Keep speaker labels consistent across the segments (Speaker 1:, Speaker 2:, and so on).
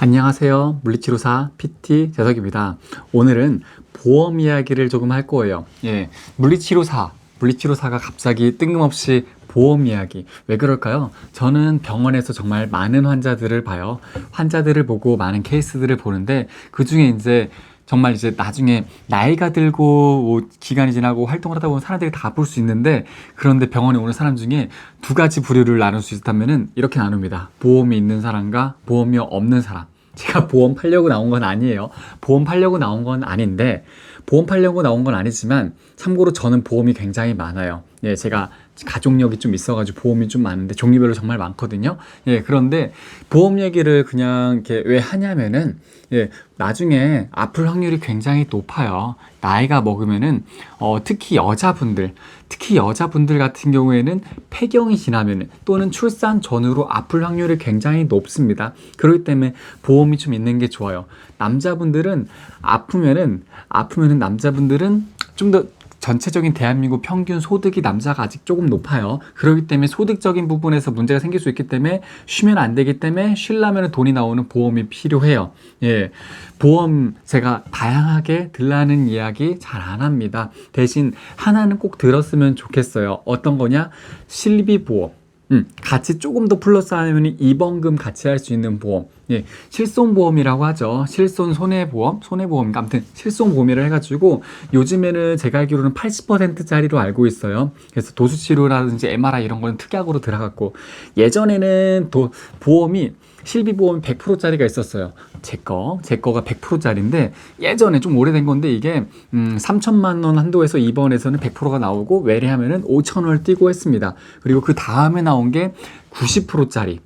Speaker 1: 안녕하세요. 물리치료사 PT 재석입니다. 오늘은 보험 이야기를 조금 할 거예요. 물리치료사가 갑자기 뜬금없이 보험 이야기. 왜 그럴까요? 저는 병원에서 정말 많은 환자들을 봐요. 환자들을 보고 많은 케이스들을 보는데 그 중에 이제 정말 이제 나중에 나이가 들고 뭐 기간이 지나고 활동을 하다 보면 사람들이 다 볼 수 있는데, 그런데 병원에 오는 사람 중에 두 가지 부류를 나눌 수 있다면은 이렇게 나눕니다. 보험이 있는 사람과 보험이 없는 사람. 제가 보험 팔려고 나온 건 아니에요. 보험 팔려고 나온 건 아닌데, 보험 팔려고 나온 건 아니지만 참고로 저는 보험이 굉장히 많아요. 제가 가족력이 좀 있어가지고 보험이 좀 많은데 종류별로 정말 많거든요. 그런데 보험 얘기를 그냥 이렇게 왜 하냐면은 나중에 아플 확률이 굉장히 높아요. 나이가 먹으면은 특히 여자분들 같은 경우에는 폐경이 지나면은 또는 출산 전후로 아플 확률이 굉장히 높습니다. 그렇기 때문에 보험이 좀 있는 게 좋아요. 남자분들은 아프면은 남자분들은 좀 더 전체적인 대한민국 평균 소득이 남자가 아직 조금 높아요. 그렇기 때문에 소득적인 부분에서 문제가 생길 수 있기 때문에 쉬면 안 되기 때문에 쉬려면 돈이 나오는 보험이 필요해요. 보험 제가 다양하게 들라는 이야기 잘 안 합니다. 대신 하나는 꼭 들었으면 좋겠어요. 어떤 거냐? 실비보험. 같이 조금 더 플러스 하면 입원금 같이 할 수 있는 보험. 실손보험이라고 하죠. 실손 손해보험, 아무튼 실손보험이라 해가지고 요즘에는 제가 알기로는 80%짜리로 알고 있어요. 그래서 도수치료라든지 MRI 이런 거는 특약으로 들어갔고, 예전에는 보험이 실비보험이 100%짜리가 있었어요. 제 거가 100%짜리인데 예전에 좀 오래된 건데 이게 3천만 원 한도에서 입원에서는 100%가 나오고 외래하면은 5천 원을 띄고 했습니다. 그리고 그 다음에 나온 게 90%짜리.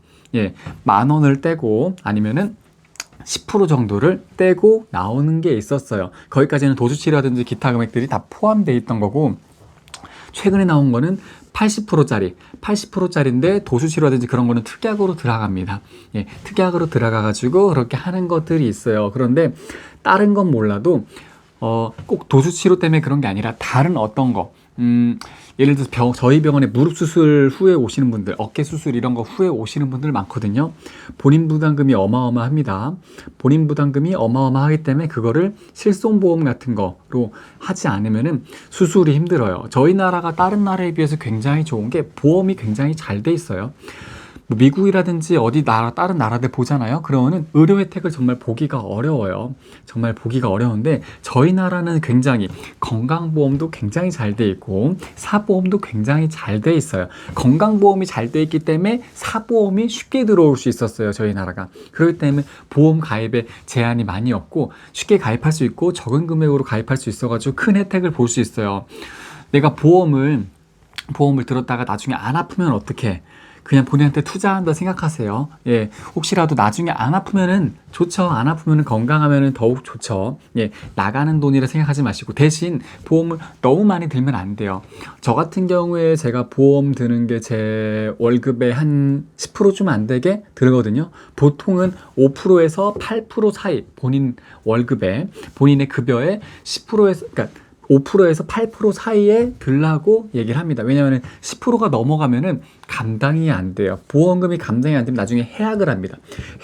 Speaker 1: 만 원을 떼고 아니면은 10% 정도를 떼고 나오는 게 있었어요. 거기까지는 도수치료라든지 기타 금액들이 다 포함되어 있던 거고, 최근에 나온 거는 80%짜리인데 도수치료라든지 그런 거는 특약으로 들어갑니다. 특약으로 들어가가지고 그렇게 하는 것들이 있어요. 그런데 다른 건 몰라도 꼭 도수치료 때문에 그런 게 아니라 다른 어떤 거, 예를 들어서 저희 병원에 무릎 수술 후에 오시는 분들, 어깨 수술 이런 거 후에 오시는 분들 많거든요. 본인 부담금이 어마어마합니다. 본인 부담금이 어마어마하기 때문에 그거를 실손보험 같은 거로 하지 않으면은 수술이 힘들어요. 저희 나라가 다른 나라에 비해서 굉장히 좋은 게 보험이 굉장히 잘 돼 있어요. 뭐 미국이라든지 다른 나라들 보잖아요. 그러면은 의료 혜택을 정말 보기가 어려워요. 정말 보기가 어려운데 저희 나라는 굉장히 건강보험도 굉장히 잘 돼 있고 사보험도 굉장히 잘 돼 있어요. 건강보험이 잘 돼 있기 때문에 사보험이 쉽게 들어올 수 있었어요. 저희 나라가. 그렇기 때문에 보험 가입에 제한이 많이 없고 쉽게 가입할 수 있고 적은 금액으로 가입할 수 있어가지고 큰 혜택을 볼 수 있어요. 내가 보험을 들었다가 나중에 안 아프면 어떡해? 그냥 본인한테 투자한다 생각하세요. 혹시라도 나중에 안 아프면은 좋죠. 안 아프면은 건강하면은 더욱 좋죠. 나가는 돈이라 생각하지 마시고, 대신 보험을 너무 많이 들면 안 돼요. 저 같은 경우에 제가 보험 드는 게 제 월급의 한 10% 좀 안 되게 들거든요. 보통은 5%에서 8% 사이, 본인의 급여의 10%에서, 그러니까 5%에서 8% 사이에 들라고 얘기를 합니다. 왜냐하면 10%가 넘어가면은 감당이 안 돼요. 보험금이 감당이 안 되면 나중에 해약을 합니다.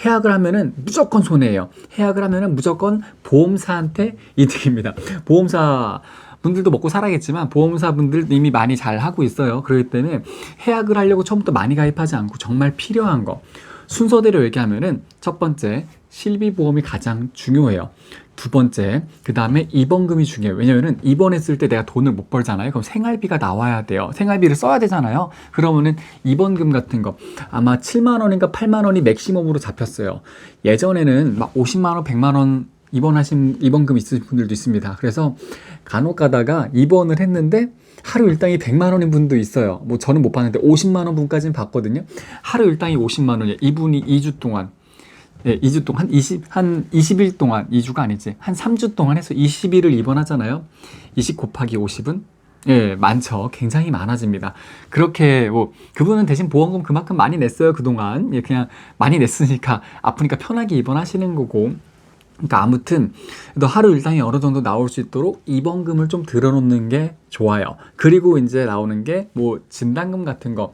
Speaker 1: 해약을 하면은 무조건 손해예요. 해약을 하면은 무조건 보험사한테 이득입니다. 보험사 분들도 먹고 살아야겠지만 보험사분들 이미 많이 잘 하고 있어요. 그렇기 때문에 해약을 하려고 처음부터 많이 가입하지 않고 정말 필요한 거 순서대로 얘기하면은, 첫 번째 실비보험이 가장 중요해요. 두 번째, 그 다음에 입원금이 중요해요. 왜냐면은 입원했을 때 내가 돈을 못 벌잖아요. 그럼 생활비가 나와야 돼요. 생활비를 써야 되잖아요. 그러면은 입원금 같은 거 아마 7만 원인가 8만 원이 맥시멈으로 잡혔어요. 예전에는 막 50만 원, 100만 원 입원금 있으신 분들도 있습니다. 그래서 간혹 가다가 입원을 했는데 하루 일당이 100만 원인 분도 있어요. 뭐 저는 못 봤는데 50만 원 분까지는 봤거든요. 하루 일당이 50만 원이에요. 이분이 2주 동안 2주 동안 한 20일 동안, 2주가 아니지, 한 3주 동안 해서 20일을 입원하잖아요. 20 곱하기 50은 많죠. 굉장히 많아집니다. 그렇게 그분은 대신 보험금 그만큼 많이 냈어요. 그동안 그냥 많이 냈으니까 아프니까 편하게 입원하시는 거고. 그러니까 아무튼 너 하루 일당이 어느 정도 나올 수 있도록 입원금을 좀 들어놓는 게 좋아요. 그리고 이제 나오는 게 뭐 진단금 같은 거.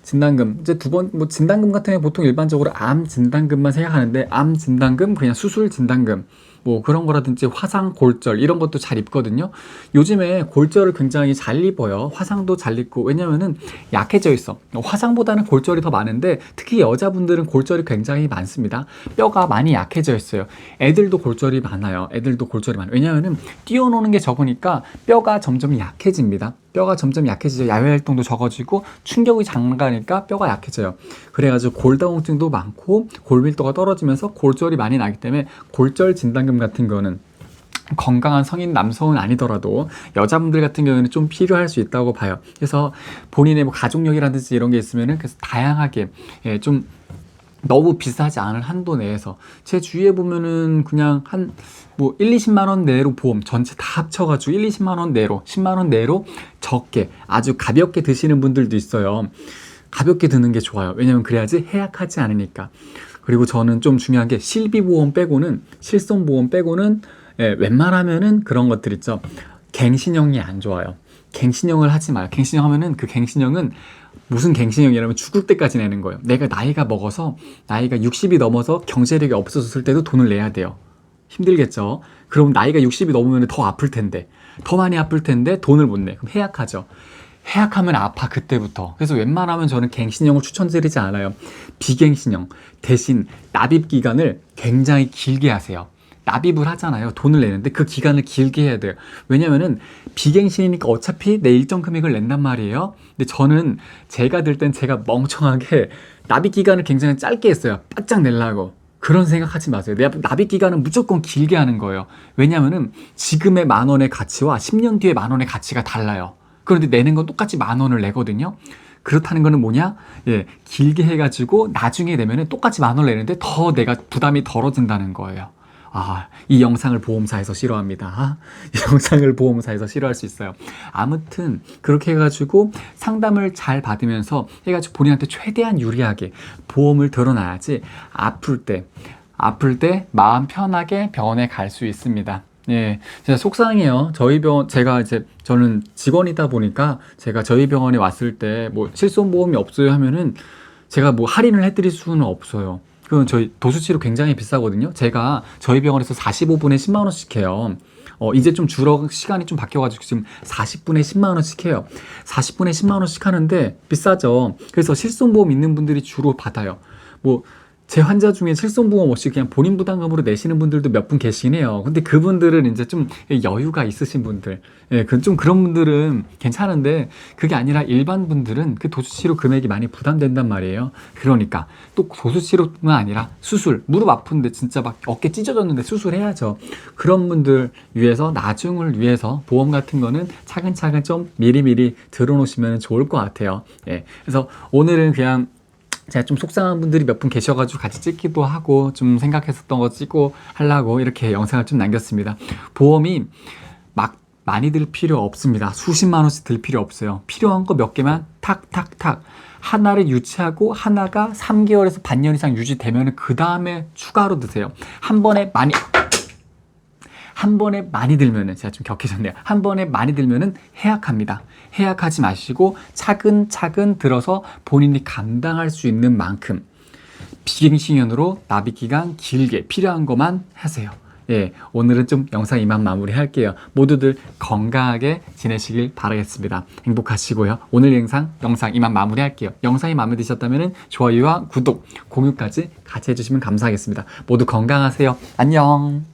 Speaker 1: 진단금 이제 두 번 뭐 진단금 같은 경우 보통 일반적으로 암 진단금만 생각하는데 암 진단금 그냥 수술 진단금 뭐 그런 거라든지 화상 골절 이런 것도 잘 입거든요. 요즘에 골절을 굉장히 잘 입어요. 화상도 잘 입고 왜냐면은 약해져 있어. 화상보다는 골절이 더 많은데 특히 여자분들은 골절이 굉장히 많습니다. 뼈가 많이 약해져 있어요. 애들도 골절이 많아요. 애들도 골절이 많아요. 왜냐면은 뛰어노는 게 적으니까 뼈가 점점 약해집니다. 뼈가 점점 약해지죠. 야외 활동도 적어지고 충격이 장가니까 뼈가 약해져요. 그래가지고 골다공증도 많고 골밀도가 떨어지면서 골절이 많이 나기 때문에 골절 진단금 같은 거는 건강한 성인 남성은 아니더라도 여자분들 같은 경우에는 좀 필요할 수 있다고 봐요. 그래서 본인의 뭐 가족력이라든지 이런 게 있으면은 그래서 다양하게 좀 너무 비싸지 않은 한도 내에서 제 주위에 보면은 그냥 한 뭐 1, 20만 원 내로 보험 전체 다 합쳐가지고 1, 20만 원 내로 10만 원 내로 적게 아주 가볍게 드시는 분들도 있어요. 가볍게 드는 게 좋아요. 왜냐면 그래야지 해약하지 않으니까. 그리고 저는 좀 중요한 게 실비보험 빼고는 실손보험 빼고는 웬만하면은 그런 것들 있죠. 갱신형이 안 좋아요. 갱신형을 하지 마요. 갱신형 하면은 그 갱신형은 무슨 갱신형이라면 죽을 때까지 내는 거예요. 내가 나이가 먹어서 나이가 60이 넘어서 경제력이 없어졌을 때도 돈을 내야 돼요. 힘들겠죠. 그럼 나이가 60이 넘으면 더 아플 텐데 더 많이 아플 텐데 돈을 못 내. 그럼 해약하죠. 해약하면 아파 그때부터. 그래서 웬만하면 저는 갱신형을 추천드리지 않아요. 비갱신형 대신 납입 기간을 굉장히 길게 하세요. 납입을 하잖아요. 돈을 내는데 그 기간을 길게 해야 돼요. 왜냐면은 비갱신이니까 어차피 내 일정 금액을 낸단 말이에요. 근데 저는 제가 들 땐 제가 멍청하게 납입 기간을 굉장히 짧게 했어요. 바짝 내려고. 그런 생각하지 마세요. 내 납입 기간은 무조건 길게 하는 거예요. 왜냐면은 지금의 만 원의 가치와 10년 뒤의 만 원의 가치가 달라요. 그런데 내는 건 똑같이 만 원을 내거든요. 그렇다는 거는 뭐냐? 길게 해가지고 나중에 내면은 똑같이 만 원을 내는데 더 내가 부담이 덜어진다는 거예요. 이 영상을 보험사에서 싫어합니다. 이 영상을 보험사에서 싫어할 수 있어요. 아무튼 그렇게 해가지고 상담을 잘 받으면서 해가지고 본인한테 최대한 유리하게 보험을 들어놔야지 아플 때 마음 편하게 병원에 갈 수 있습니다. 진짜 속상해요. 저희 병원, 저는 직원이다 보니까 제가 저희 병원에 왔을 때 뭐 실손보험이 없어요 하면은 제가 뭐 할인을 해드릴 수는 없어요. 그건 저희 도수치료 굉장히 비싸거든요. 제가 저희 병원에서 45분에 10만 원씩 해요. 이제 좀 시간이 좀 바뀌어가지고 지금 40분에 10만 원씩 해요. 40분에 10만 원씩 하는데 비싸죠. 그래서 실손보험 있는 분들이 주로 받아요. 뭐 제 환자 중에 실손보험 없이 그냥 본인 부담금으로 내시는 분들도 몇 분 계시긴 해요. 근데 그분들은 이제 좀 여유가 있으신 분들, 좀 그런 분들은 괜찮은데 그게 아니라 일반 분들은 그 도수치료 금액이 많이 부담된단 말이에요. 그러니까 또 도수치료뿐만 아니라 수술, 무릎 아픈데 진짜 막 어깨 찢어졌는데 수술해야죠. 그런 분들 위해서 나중을 위해서 보험 같은 거는 차근차근 좀 미리미리 들어놓으시면 좋을 것 같아요. 그래서 오늘은 그냥 제가 좀 속상한 분들이 몇 분 계셔가지고 같이 찍기도 하고 좀 생각했었던 거 찍고 하려고 이렇게 영상을 좀 남겼습니다. 보험이 막 많이 들 필요 없습니다. 수십만 원씩 들 필요 없어요. 필요한 거 몇 개만 탁탁탁 하나를 유치하고 하나가 3개월에서 반년 이상 유지되면 그 다음에 추가로 드세요. 한 번에 많이 들면은 제가 좀 격해졌네요. 한 번에 많이 들면은 해약합니다. 해약하지 마시고 차근차근 들어서 본인이 감당할 수 있는 만큼 비갱신형으로 납입 기간 길게 필요한 것만 하세요. 오늘은 좀 영상 이만 마무리할게요. 모두들 건강하게 지내시길 바라겠습니다. 행복하시고요. 오늘 영상 이만 마무리할게요. 영상이 마음에 드셨다면 좋아요와 구독, 공유까지 같이 해주시면 감사하겠습니다. 모두 건강하세요. 안녕.